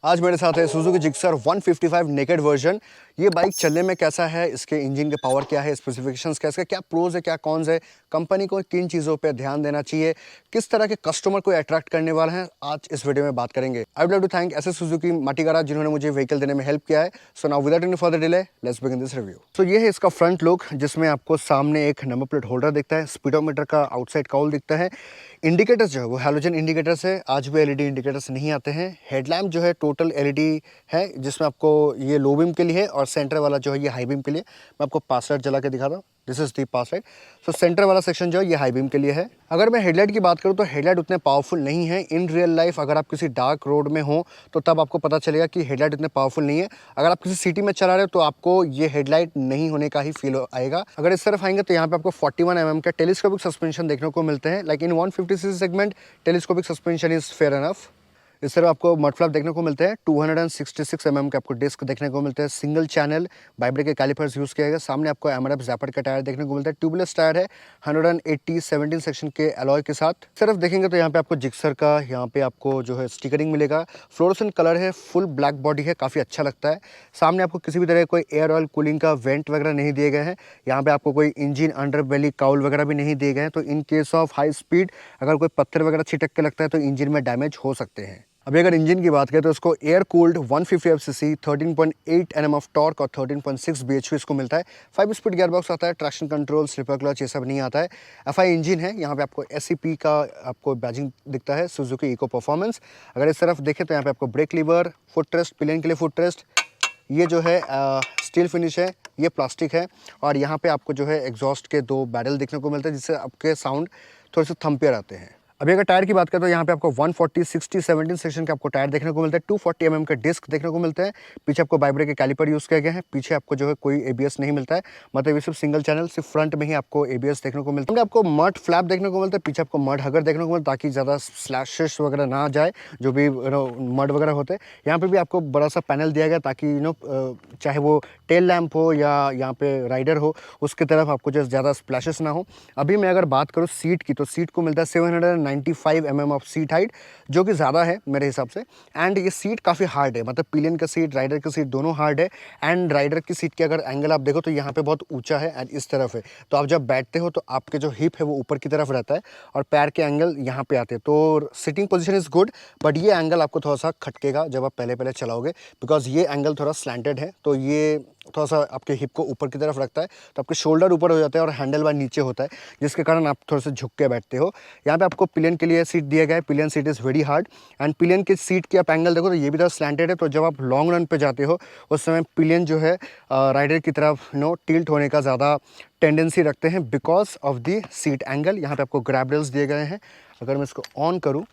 आज मेरे साथ है सुजुकी जिक्सर 155 नेकेड वर्जन। ये बाइक चलने में कैसा है, इसके इंजन के पावर क्या है, स्पेसिफिकेशंस क्या है, इसका क्या प्रोज है क्या कॉन्स है, कंपनी को किन चीज़ों पे ध्यान देना चाहिए, किस तरह के कस्टमर को अट्रैक्ट करने वाले हैं, आज इस वीडियो में बात करेंगे। I would like to thank S S Suzuki Matigara जिन्होंने मुझे व्हीकल देने में हेल्प किया है। So now without any further delay let's begin this review. तो ये है इसका फ्रंट लुक, जिसमें आपको सामने एक नंबर प्लेट होल्डर दिखता है, स्पीडोमीटर का आउटसाइड काउल दिखता है, इंडिकेटर्स जो है वो हैलोजन इंडिकेटर्स है, आज भी एलईडी इंडिकेटर्स नहीं आते हैं। हेडलैम्प जो है टोटल एलईडी है, जिसमें आपको ये लो बीम के लिए है और सेंटर वाला जो है ये हाई बीम के लिए। मैं आपको पास लाइट जला के दिखाता हूँ, this is the pass light. So centre वाला सेक्शन जो है ये हाई बीम के लिए है। अगर मैं हेडलाइट की बात करूँ तो हेडलाइट उतने पावरफुल नहीं है इन रियल लाइफ। अगर आप किसी डार्क रोड में हो तो तब आपको पता चलेगा कि हेडलाइट इतने पावरफुल नहीं है। अगर आप किसी सिटी में चला रहे हो तो आपको ये हेडलाइट नहीं होने का ही फील आएगा। अगर इस तरफ आएंगे तो यहाँ पे आपको 41 mm का टेलीस्कोपिक सस्पेंशन देखने को मिलते हैं। Like in 150cc segment telescopic suspension is fair enough. इस तरह आपको मड फ्लैप देखने को मिलते हैं। 266 mm के आपको डिस्क देखने को मिलते हैं। सिंगल चैनल बाइब्रेक के कैलिपर्स यूज़ किया गया। सामने आपको एमआरएफ जैपर्ड का टायर देखने को मिलता है। ट्यूबलेस टायर है 180 17 सेक्शन के अलॉय के साथ। सिर्फ देखेंगे तो यहाँ पे आपको जिक्सर का यहाँ पे आपको जो है स्टिकरिंग मिलेगा। फ्लोरोसेंट कलर है, फुल ब्लैक बॉडी है, काफ़ी अच्छा लगता है। सामने आपको किसी भी तरह कोई एयर ऑयल कूलिंग का वेंट वगैरह नहीं दिए गए हैं। यहाँ पे आपको कोई इंजन अंडर बेली काउल वगैरह भी नहीं दिए गए हैं। तो in case of high speed अगर कोई पत्थर वगैरह छिटक के लगता है तो इंजन में डैमेज हो सकते हैं। अभी अगर इंजन की बात करें तो इसको air cooled 150 FCC 13.8 Nm of torque और 13.6 bhp इसको मिलता है। 5 स्पीड गियर बॉक्स आता है, ट्रैक्शन कंट्रोल, स्लिपर क्लच ये सब नहीं आता है। FI इंजन है। यहाँ पे आपको SCP का आपको बैजिंग दिखता है, सुजुकी इको परफॉर्मेंस। अगर इस तरफ देखें तो यहाँ पे आपको brake lever, foot rest, pillion के लिए फुट रेस्ट, ये जो है स्टील फिनिश है, ये प्लास्टिक है। और यहाँ पे आपको जो है एग्जॉस्ट के 2 बैरल देखने को मिलते हैं, जिससे आपके साउंड थोड़े से थम्पियर आते हैं। अभी अगर टायर की बात करें तो यहाँ पे आपको 140 60 17 सेक्शन के आपको टायर देखने को मिलता है। 240 mm का डिस्क देखने को मिलता है। पीछे आपको बाइब्रेक के कैलिपर यूज़ किए गए हैं। पीछे आपको जो है कोई ABS नहीं मिलता है, मतलब ये सिर्फ सिंगल चैनल, सिर्फ फ्रंट में ही आपको ABS देखने को मिलता है। आपको मड फ्लैप देखने को मिलता है, पीछे आपको मड हगर देखने को मिलता है, ताकि ज़्यादा स्लैशेस वगैरह ना जाए जो भी मड वगैरह होते हैं। यहाँ पर भी आपको बड़ा सा पैनल दिया गया ताकि चाहे वो टेल लैम्प हो या यहाँ पे राइडर हो, उसकी तरफ आपको जो ज़्यादा स्प्लैशेस ना हो। अभी मैं अगर बात करूँ सीट की, तो सीट को मिलता है 795 mm ऑफ सीट हाइट, जो कि ज़्यादा है मेरे हिसाब से। एंड ये सीट काफ़ी हार्ड है, मतलब पिलियन का सीट, राइडर की सीट दोनों हार्ड है। एंड राइडर की सीट के अगर एंगल आप देखो तो यहाँ पे बहुत ऊंचा है एंड इस तरफ है, तो आप जब बैठते हो तो आपके जो हिप है वो ऊपर की तरफ रहता है और पैर के एंगल यहाँ पे आते हैं। तो sitting position is good, but ये एंगल आपको थोड़ा सा खटकेगा जब आप पहले पहले चलाओगे, बिकॉज ये एंगल थोड़ा स्लैंटेड है। तो ये थोड़ा सा आपके हिप को ऊपर की तरफ रखता है, तो आपके शोल्डर ऊपर हो जाता है और हैंडल बार नीचे होता है, जिसके कारण आप थोड़ा सा झुक के बैठते हो। यहाँ पे आपको पिलियन के लिए सीट दिया गया है। Pillion seat is very hard and pillion की सीट की आप एंगल देखो तो ये भी थोड़ा स्लैंटेड है। तो जब आप लॉन्ग रन पे जाते हो उस समय पिलियन जो है राइडर की तरफ टिल्ट होने का ज़्यादा टेंडेंसी रखते हैं because of the seat angle. यहाँ पे आपको ग्रैब रेल्स दिए गए हैं। अगर मैं इसको ऑन करूँ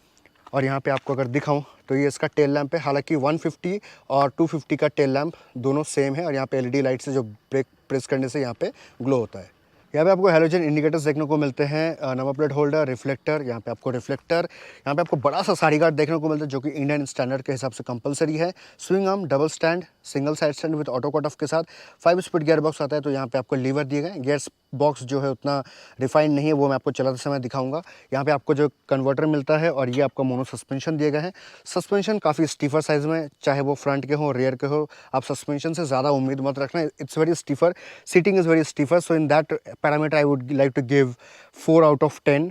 और यहाँ पे आपको अगर दिखाऊं तो ये इसका टेल लैंप है। हालांकि 150 और 250 का टेल लैंप दोनों सेम है और यहाँ पे LED लाइट से जो ब्रेक प्रेस करने से यहाँ पे ग्लो होता है। यहाँ पे आपको हैलोजन इंडिकेटर्स देखने को मिलते हैं, नंबर प्लेट होल्डर, रिफ्लेक्टर, यहाँ पे आपको रिफ्लेक्टर, यहाँ पे आपको बड़ा सा सारी गार्ड देखने को मिलता है जो कि इंडियन स्टैंडर्ड के हिसाब से कंपलसरी है। Swing arm, double stand, single side stand with auto cut off के साथ। 5 स्पीड गियर बॉक्स आता है। तो यहाँ पे आपको लीवर दिए गए। गियर बॉक्स जो है उतना रिफाइंड नहीं है, वो मैं आपको चलाते समय दिखाऊंगा। यहाँ पे आपको जो कन्वर्टर मिलता है और ये आपका मोनो सस्पेंशन दिए गए हैं। सस्पेंशन काफ़ी स्टीफर साइज में, चाहे वो फ्रंट के हो रेयर के हो, आप सस्पेंशन से ज़्यादा उम्मीद मत रखना। It's very stiffer, seating is very stiffer. So in that parameter I would like to give 4 out of 10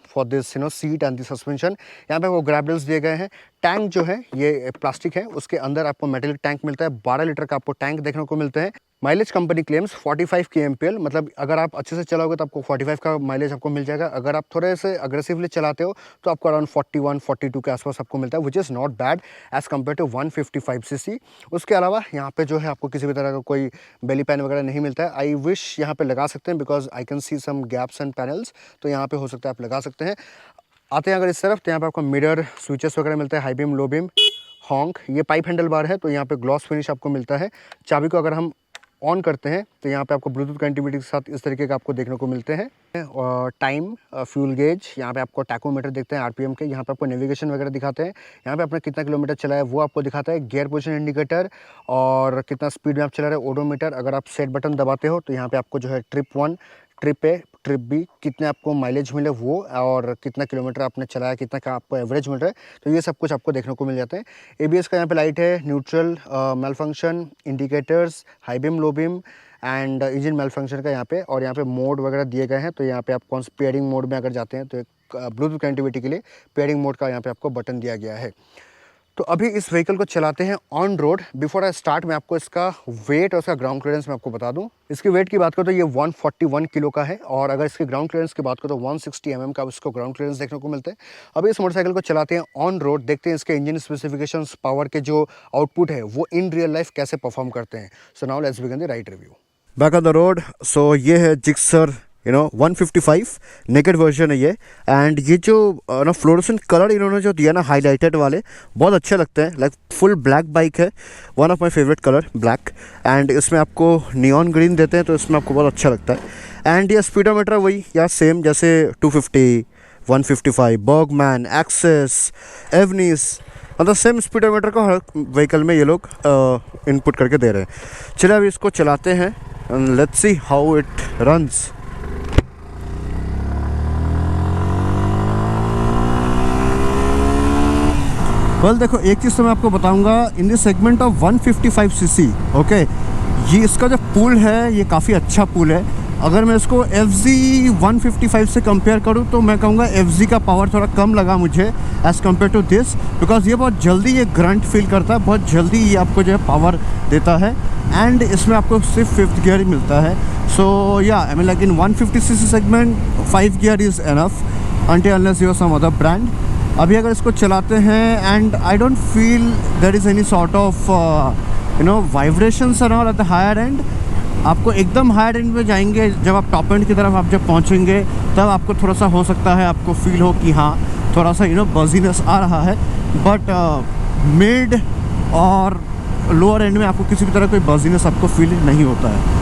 for this seat and the suspension। यहाँ पे आपको ग्रैब रेल्स दिए गए हैं। टैंक जो है ये प्लास्टिक है, उसके अंदर आपको मेटेलिक टैंक मिलता है। 12 लीटर का आपको टैंक देखने को मिलते हैं। माइलेज कंपनी क्लेम्स 45 kmpl, मतलब अगर आप अच्छे से चलाओगे तो आपको 45 का माइलेज आपको मिल जाएगा। अगर आप थोड़े से अग्रेसिवली चलाते हो तो आपको अराउंड 41 42 के आसपास आपको मिलता है, which is not bad as compare to 155cc। उसके अलावा यहाँ पे जो है आपको किसी भी तरह का कोई बेली पैन वगैरह नहीं मिलता है। आई विश यहाँ पे लगा सकते हैं, because I can see some gaps and panels, तो यहाँ पे हो सकता है आप लगा सकते हैं। आते हैं अगर इस तरफ तो यहाँ पे आपको मिरर स्विचेस वगैरह मिलते हैं, हाई बीम, लो बीम, हॉन्क, ये पाइप हैंडल बार है। तो यहाँ पे ग्लॉस फिनिश आपको मिलता है। चाबी को अगर हम ऑन करते हैं तो यहाँ पे आपको ब्लूटूथ कनेक्टिविटी के साथ इस तरीके का आपको देखने को मिलते हैं। और टाइम, फ्यूल गेज, यहाँ पे आपको टैकोमीटर देखते हैं RPM के। यहाँ पे आपको नेविगेशन वगैरह दिखाते हैं। यहाँ पे आपने कितना किलोमीटर चला है वो आपको दिखाता है। गियर पोजीशन इंडिकेटर और कितना स्पीड में आप चला रहे हैं, ओडोमीटर। अगर आप सेट बटन दबाते हो तो यहाँ पे आपको जो है ट्रिप 1, ट्रिप पे ट्रिप भी, कितने आपको माइलेज मिले वो, और कितना किलोमीटर आपने चलाया, कितना का आपको एवरेज मिल रहा है, तो ये सब कुछ आपको देखने को मिल जाता है। एबीएस का यहाँ पे लाइट है, neutral, malfunction, indicators, high beam, low beam and engine malfunction का यहाँ पे, और यहाँ पे मोड वगैरह दिए गए हैं। तो यहाँ पे आप कौन सा पेयरिंग मोड में अगर जाते हैं तो एक ब्लूटूथ कनेक्टिविटी के लिए पेयरिंग मोड का यहाँ पे आपको बटन दिया गया है। तो अभी इस व्हीकल को चलाते हैं on road. Before I start मैं आपको इसका वेट और इसका ग्राउंड क्लियरेंस मैं आपको बता दूं। इसकी वेट की बात करो तो ये 141 किलो का है, और अगर इसके ग्राउंड क्लियरेंस की बात करो तो 160 का इसको ग्राउंड क्लियरेंस देखने को मिलता है। अभी इस मोटरसाइकिल को चलाते हैं ऑन रोड, देखते हैं इसके इंजन स्पेसिफिकेशंस, पावर के जो आउटपुट है वो इन रियल लाइफ कैसे परफॉर्म करते हैं। So now let's begin the ride review. Back on the road. So ये है जिक्सर 155 नेकेड वर्जन है ये। एंड ये जो ना फ्लोरोसेंट कलर इन्होंने जो दिया ना, हाईलाइटेड वाले, बहुत अच्छे लगते हैं। लाइक फुल ब्लैक बाइक है, one of my favourite colour black. And इसमें आपको नियॉन ग्रीन देते हैं तो इसमें आपको बहुत अच्छा लगता है। एंड ये स्पीडोमीटर वही यार सेम जैसे 250, 155, बर्गमैन, एक्सेस, एवनीस, मतलब सेम स्पीडोमीटर का हर व्हीकल में ये लोग इनपुट करके दे रहे हैं। चलिए अभी इसको चलाते हैं, let's see how it runs. Well देखो, एक चीज़ तो मैं आपको बताऊंगा, in this segment of 155 CC, okay, ये इसका जो पुल है ये काफ़ी अच्छा पुल है। अगर मैं इसको FZ 155 से कंपेयर करूँ तो मैं कहूँगा FZ का पावर थोड़ा कम लगा मुझे as compare to this, because ये बहुत जल्दी ये ग्रंट फील करता है, बहुत जल्दी ये आपको जो है पावर देता है। एंड इसमें आपको सिर्फ 5th गियर ही मिलता है। So yeah I mean like in 150 cc segment 5 gear is enough until unless you are some other brand. अभी अगर इसको चलाते हैं and I don't feel there is any sort of vibrations and all at the higher end. आपको एकदम higher and में जाएंगे, जब आप टॉप एंड की तरफ आप जब पहुंचेंगे तब आपको थोड़ा सा हो सकता है आपको फील हो कि हाँ थोड़ा सा बजीनेस आ रहा है। बट मिड और लोअर एंड में आपको किसी भी तरह कोई बजीनेस आपको फील नहीं होता है।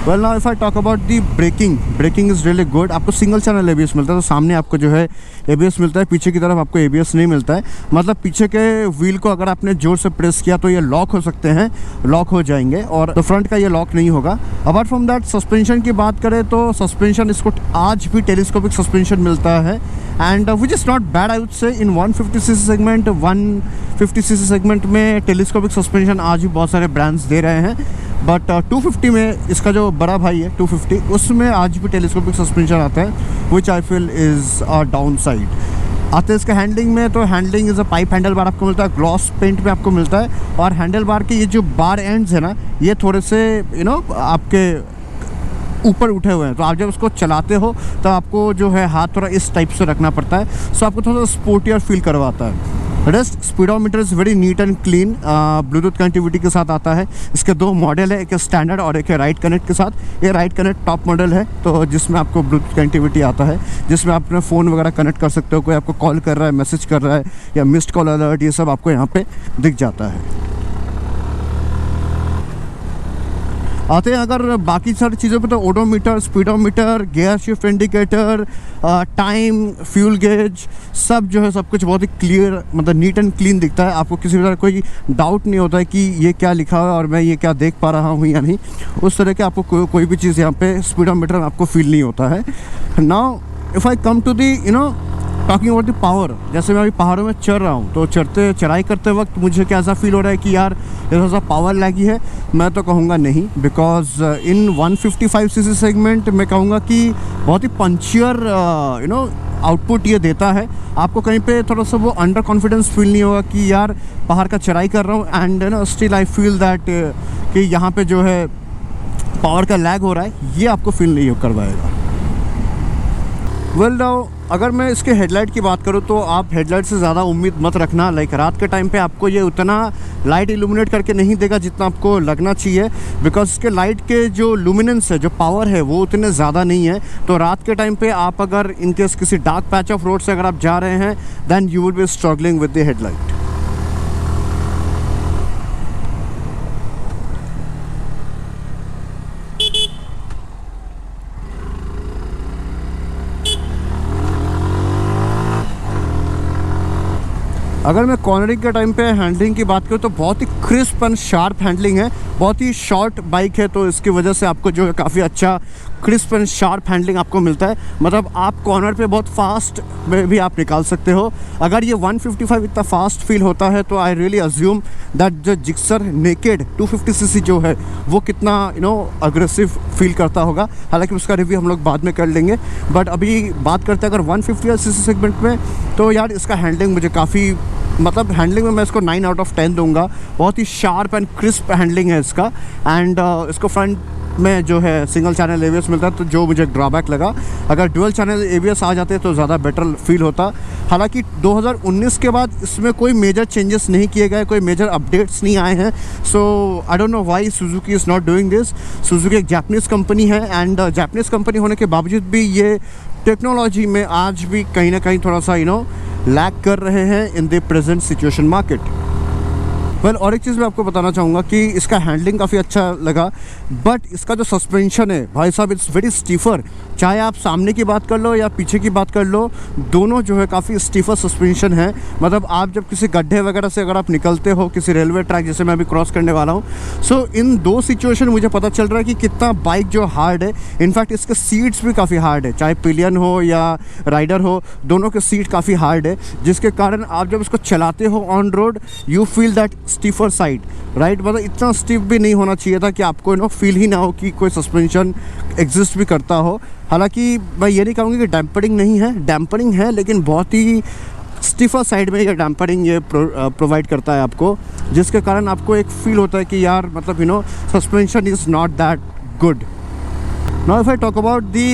Well now if I talk about the breaking is really good. आपको सिंगल चैनल ABS मिलता है, तो सामने आपको जो है ABS मिलता है, पीछे की तरफ आपको ABS नहीं मिलता है। मतलब पीछे के व्हील को अगर आपने जोर से प्रेस किया तो ये लॉक हो सकते हैं, लॉक हो जाएंगे, और तो फ्रंट का ये लॉक नहीं होगा। अपार्ट फ्रॉम दैट सस्पेंशन की बात करें तो सस्पेंशन इसको आज भी टेलीस्कोपिक सस्पेंशन मिलता है, and which is not bad I would say. In 150 cc segment 150 cc segment में टेलीस्कोपिक सस्पेंशन आज भी बहुत सारे ब्रांड्स दे रहे हैं, बट 250 में इसका जो बड़ा भाई है 250, उसमें आज भी टेलीस्कोपिक सस्पेंशन आता है, which I feel is a downside. आते हैं इसके हैंडलिंग में, तो handling is a pipe handlebar आपको मिलता है, ग्लॉस पेंट में आपको मिलता है, और हैंडल बार के ये जो बार एंड्स है ना, ये थोड़े से आपके ऊपर उठे हुए हैं, तो आप जब उसको चलाते हो तो आपको जो है हाथ थोड़ा इस टाइप से रखना पड़ता है, सो आपको थोड़ा सा स्पोर्टियर फील करवाता है। Rest speedometer is very neat and clean, Bluetooth connectivity के साथ आता है। इसके 2 मॉडल है, एक स्टैंडर्ड और एक है राइट कनेक्ट के साथ। ये राइट कनेक्ट टॉप मॉडल है, तो जिसमें आपको ब्लूटूथ कनेक्टिविटी आता है, जिसमें आप अपना फ़ोन वगैरह कनेक्ट कर सकते हो, कोई आपको कॉल कर रहा है, मैसेज कर रहा है, या मिस्ड कॉल अलर्ट, ये सब आपको यहाँ पे दिख जाता है। आते हैं अगर बाकी सारी चीज़ों पे, तो odometer, speedometer, gear shift indicator, time, fuel gauge, सब जो है सब कुछ बहुत ही क्लियर, मतलब नीट एंड क्लीन दिखता है। आपको किसी भी तरह कोई डाउट नहीं होता है कि ये क्या लिखा हुआ है और मैं ये क्या देख पा रहा हूँ या नहीं। उस तरह के आपको कोई भी चीज़ यहाँ पे स्पीडोमीटर में आपको फील नहीं होता है। Now if I come to the talking about the power, जैसे मैं अभी पहाड़ों में चढ़ रहा हूँ, तो चढ़ाई करते वक्त मुझे क्या ऐसा फील हो रहा है कि यार थोड़ा सा पावर लैगी है? मैं तो कहूँगा नहीं, बिकॉज इन 155 सीसी सेगमेंट मैं कहूँगा कि बहुत ही पंचियर आउटपुट ये देता है। आपको कहीं पे थोड़ा सा वो अंडर कॉन्फिडेंस फील नहीं होगा कि यार पहाड़ का चढ़ाई कर रहा हूँ and still I feel that कि यहाँ पे जो है पावर का लैग हो रहा है, ये आपको फील नहीं करवाएगा। वेल नाउ अगर मैं इसके हेडलाइट की बात करूँ तो आप हेडलाइट से ज़्यादा उम्मीद मत रखना। लाइक रात के टाइम पे आपको ये उतना लाइट इल्यूमिनेट करके नहीं देगा जितना आपको लगना चाहिए, बिकॉज इसके लाइट के जो लुमिनेंस है, जो पावर है, वो उतने ज़्यादा नहीं है। तो रात के टाइम पे आप अगर इनकेस किसी डार्क पैच ऑफ रोड से अगर आप जा रहे हैं, then you will be struggling with the headlight. अगर मैं कॉर्नरिंग के टाइम पे हैंडलिंग की बात करूँ तो बहुत ही क्रिस्प एंड शार्प हैंडलिंग है। बहुत ही शॉर्ट बाइक है तो इसकी वजह से आपको जो है काफ़ी अच्छा क्रिस्प एंड शार्प हैंडलिंग आपको मिलता है। मतलब आप कॉर्नर पे बहुत फास्ट में भी आप निकाल सकते हो। अगर ये 155 इतना फास्ट फील होता है तो आई रियली अज्यूम दैट जो जिक्सर नेकेड 250cc जो है वो कितना अग्रेसिव फील करता होगा। हालांकि उसका रिव्यू हम लोग बाद में कर लेंगे, बट अभी बात करते हैं अगर 150cc सेगमेंट में, तो यार इसका हैंडलिंग मुझे काफ़ी, मतलब हैंडलिंग में मैं इसको 9 आउट ऑफ 10 दूंगा। बहुत ही शार्प एंड क्रिस्प हैंडलिंग है इसका। एंड इसको फ्रंट में जो है सिंगल चैनल ABS मिलता है, तो जो मुझे ड्रॉबैक लगा, अगर डुअल चैनल ABS आ जाते तो ज़्यादा बेटर फील होता। हालांकि 2019 के बाद इसमें कोई मेजर चेंजेस नहीं किए गए, कोई मेजर अपडेट्स नहीं आए हैं। So I don't know why Suzuki is not doing this. Suzuki एक जापानीज़ कंपनी है एंड जापानीज़ कंपनी होने के बावजूद भी ये टेक्नोलॉजी में आज भी कहीं ना कहीं थोड़ा सा लैग कर रहे हैं in the present situation market. Well, और एक चीज़ मैं आपको बताना चाहूँगा कि इसका हैंडलिंग काफ़ी अच्छा लगा, बट इसका जो सस्पेंशन है भाई साहब, इट्स वेरी स्टीफर। चाहे आप सामने की बात कर लो या पीछे की बात कर लो, दोनों जो है काफ़ी स्टीफर सस्पेंशन है। मतलब आप जब किसी गड्ढे वगैरह से अगर आप निकलते हो, किसी रेलवे ट्रैक जैसे मैं अभी क्रॉस करने वाला हूँ, सो इन दो सिचुएशन मुझे पता चल रहा है कि कितना बाइक जो हार्ड है। इनफैक्ट इसके सीट्स भी काफ़ी हार्ड है, चाहे पिलियन हो या राइडर हो, दोनों के सीट काफ़ी हार्ड है, जिसके कारण आप जब इसको चलाते हो on road, you feel that stiffer side, right. मतलब इतना स्टीफ भी नहीं होना चाहिए था कि आपको फील ही ना हो कि कोई सस्पेंशन एग्जिस्ट भी करता हो। हालांकि मैं ये नहीं कहूँगी कि डैम्परिंग नहीं है, डैम्परिंग है, लेकिन बहुत ही स्टीफर साइड में ये डैम्परिंग ये प्रोवाइड करता है आपको, जिसके कारण आपको एक फील होता है कि यार मतलब suspension is not that good. Now if I talk about the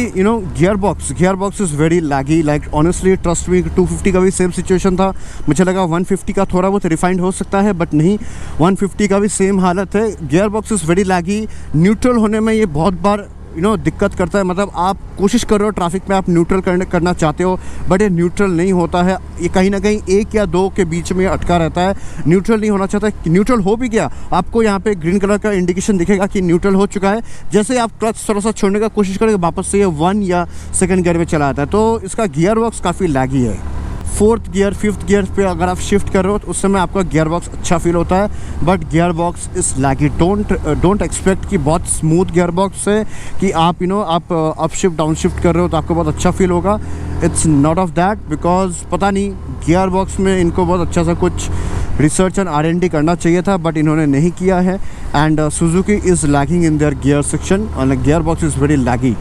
gearbox is very laggy. Like honestly trust me, 250 का भी सेम सिचुएशन था। मुझे लगा 150 का थोड़ा बहुत रिफाइंड हो सकता है, बट नहीं, 150 का भी सेम हालत है। Gearbox is very laggy. Neutral होने में ये बहुत बार दिक्कत करता है। मतलब आप कोशिश कर रहे हो ट्रैफिक में, आप न्यूट्रल करना चाहते हो, बट ये न्यूट्रल नहीं होता है। ये कहीं ना कहीं 1 या 2 के बीच में अटका रहता है, न्यूट्रल नहीं होना चाहता। न्यूट्रल हो भी गया, आपको यहाँ पे ग्रीन कलर का इंडिकेशन दिखेगा कि न्यूट्रल हो चुका है। जैसे आप क्लच थोड़ा सा छोड़ने का कोशिश करेंगे, वापस से ये 1 या 2nd गियर में चला आता है। तो इसका गियर बॉक्स काफ़ी लैगी है। 4th गियर 5th गियर पे अगर आप शिफ्ट कर रहे हो तो उस समय आपका गियर बॉक्स अच्छा फील होता है, but gear box is laggy. Don't expect कि बहुत स्मूथ गियर बॉक्स है कि आप आप अप शिफ्ट डाउन शिफ्ट कर रहे हो तो आपको बहुत अच्छा फील होगा। It's not of that, because पता नहीं गियर बॉक्स में इनको बहुत अच्छा सा कुछ रिसर्च एंड R&D करना चाहिए था, बट इन्होंने नहीं किया है। And Suzuki is lagging in their gear section and gear box is very laggy.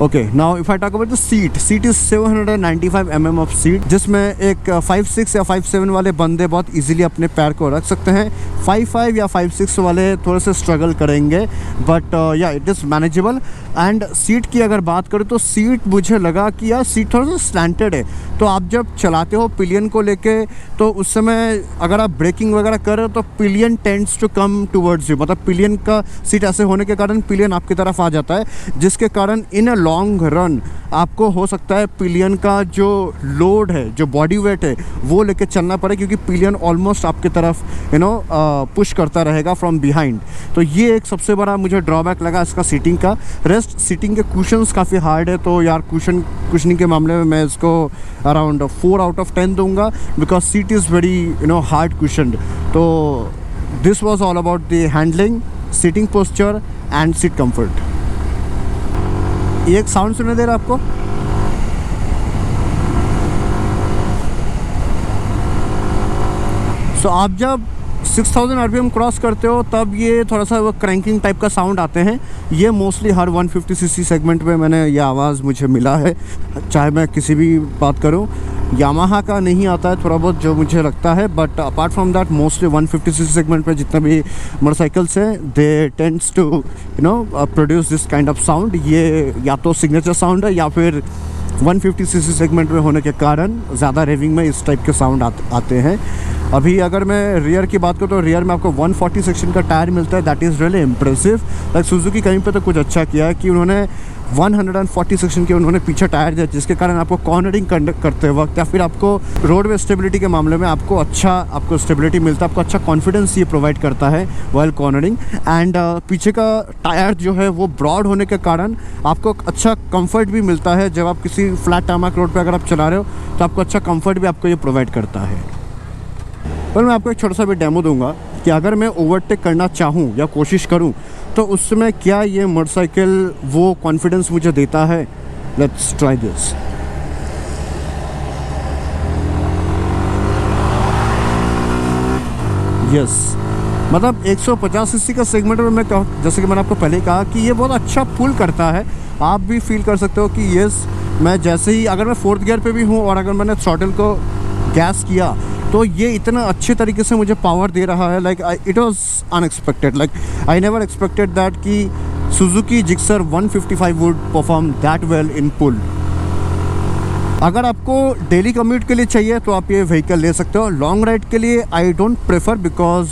Okay, now if I talk about the seat is 795 mm of seat, जिसमें एक 5'6" या 5'7" वाले बंदे बहुत इजीली अपने पैर को रख सकते हैं। 5'5" या 5'6" वाले थोड़े से स्ट्रगल करेंगे, बट या it is manageable. And seat की अगर बात करें तो सीट मुझे लगा कि यार सीट थोड़ा सा स्लैंटेड है, तो आप जब चलाते हो पिलियन को लेके, तो उस समय अगर आप ब्रेकिंग वगैरह कर रहे हो तो pillion tends to come towards you. मतलब पिलियन का सीट ऐसे होने के कारण पिलियन आपकी तरफ आ जाता है, जिसके कारण इन अ लॉन्ग रन आपको हो सकता है पिलियन का जो लोड है, जो बॉडी वेट है, वो लेके चलना पड़े, क्योंकि पिलियन ऑलमोस्ट आपकी तरफ पुश करता रहेगा फ्रॉम बिहाइंड। तो ये एक सबसे बड़ा मुझे ड्रॉबैक लगा इसका सीटिंग का। रेस्ट सीटिंग के कुशन्स काफ़ी हार्ड है, तो यार कुशनिंग के मामले में मैं इसको अराउंड 4 आउट ऑफ 10 दूंगा, because seat is very hard cushioned. तो this was all about the handling, seating posture and seat comfort. ये एक साउंड सुनाई दे रहा है आपको? सो आप जब 6000 RPM क्रॉस करते हो तब ये थोड़ा सा वो क्रैंकिंग टाइप का साउंड आते हैं। ये मोस्टली हर 150cc सेगमेंट में मैंने ये आवाज़ मुझे मिला है, चाहे मैं किसी भी बात करूं। यामाहा का नहीं आता है थोड़ा बहुत जो मुझे लगता है, but apart from that mostly 150cc segment पे जितने भी मोटरसाइकिल्स हैं, they tends to produce this kind of sound. ये या तो सिग्नेचर साउंड है या फिर 150cc सेगमेंट में होने के कारण ज़्यादा रेविंग में इस टाइप के साउंड आते हैं। अभी अगर मैं रियर की बात करूँ तो रियर में आपको 140 सेक्शन का टायर मिलता है, that is really impressive. Like Suzuki कहीं पे तो कुछ अच्छा किया है कि उन्होंने 140 सेक्शन के उन्होंने पीछे टायर दिया, जिसके कारण आपको कॉर्नरिंग करते वक्त या फिर आपको रोड में स्टेबिलिटी के मामले में आपको स्टेबिलिटी मिलता है, आपको अच्छा कॉन्फिडेंस ये प्रोवाइड करता है वाइल कॉर्नरिंग। एंड पीछे का टायर जो है वो ब्रॉड होने के कारण आपको अच्छा कंफर्ट भी मिलता है। जब आप किसी फ्लैट टामाक रोड पर अगर आप चला रहे हो तो आपको अच्छा कंफर्ट भी आपको ये प्रोवाइड करता है। पर मैं आपको एक छोटा सा भी डेमो दूंगा कि अगर मैं ओवरटेक करना चाहूँ या कोशिश करूँ तो उस समय क्या ये मोटरसाइकिल वो कॉन्फिडेंस मुझे देता है। Let's try this. यस, मतलब 150 सीसी का सेगमेंट में मैं जैसे कि मैंने आपको पहले कहा कि ये बहुत अच्छा पुल करता है। आप भी फील कर सकते हो कि यस, मैं जैसे ही अगर मैं 4th गियर पे भी हूँ और अगर मैंने थ्रॉटल को गैस किया तो ये इतना अच्छे तरीके से मुझे पावर दे रहा है। Like it was unexpected, like I never expected that कि Suzuki Gixxer 155 would perform that well in pull. अगर आपको डेली कम्यूट के लिए चाहिए तो आप ये व्हीकल ले सकते हो। लॉन्ग राइड के लिए आई डोंट प्रेफर बिकॉज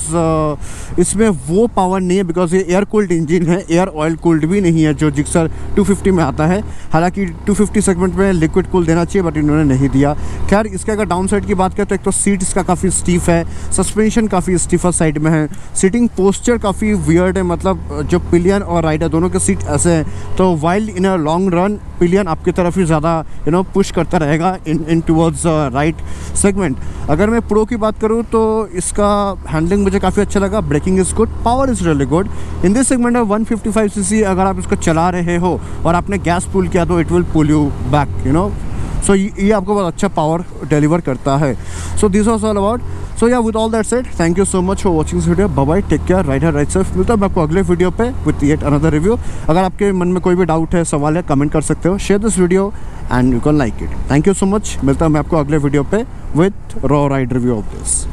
इसमें वो पावर नहीं है, बिकॉज ये एयर कूल्ड इंजन है, एयर ऑयल कूल्ड भी नहीं है जो जिक्सर 250 में आता है। हालांकि 250 सेगमेंट में लिक्विड कूल देना चाहिए बट इन्होंने नहीं दिया। खैर, इसके अगर डाउन साइड की बात करें तो एक तो सीट इसका काफ़ी स्टीफ है, सस्पेंशन काफ़ी स्टीफर साइड में है, सीटिंग पोस्चर काफ़ी वियर्ड है, मतलब जो पिलियन और राइडर दोनों के सीट ऐसे हैं तो wild in a long run pillion आपकी तरफ ही ज़्यादा पुश करता रहेगा इन टुवर्ड्स राइट सेगमेंट। अगर मैं प्रो की बात करूँ तो इसका हैंडलिंग मुझे काफ़ी अच्छा लगा, breaking is good, power is really good in this segment of 155 CC. अगर आप इसको चला रहे हो और आपने गैस पुल किया तो it will pull you back, so ये आपको बहुत अच्छा पावर डिलीवर करता है। So this was all about. So yeah with all that said, thank you so much for watching this video. Bye bye, take care, ride right safe. मिलता है मैं आपको अगले वीडियो पे विद येट अनदर रिव्यू। अगर आपके मन में कोई भी डाउट है, सवाल है, कमेंट कर सकते हो। Share this video and you can like it. Thank you so much. मिलता है मैं आपको अगले वीडियो पे with raw ride review of this.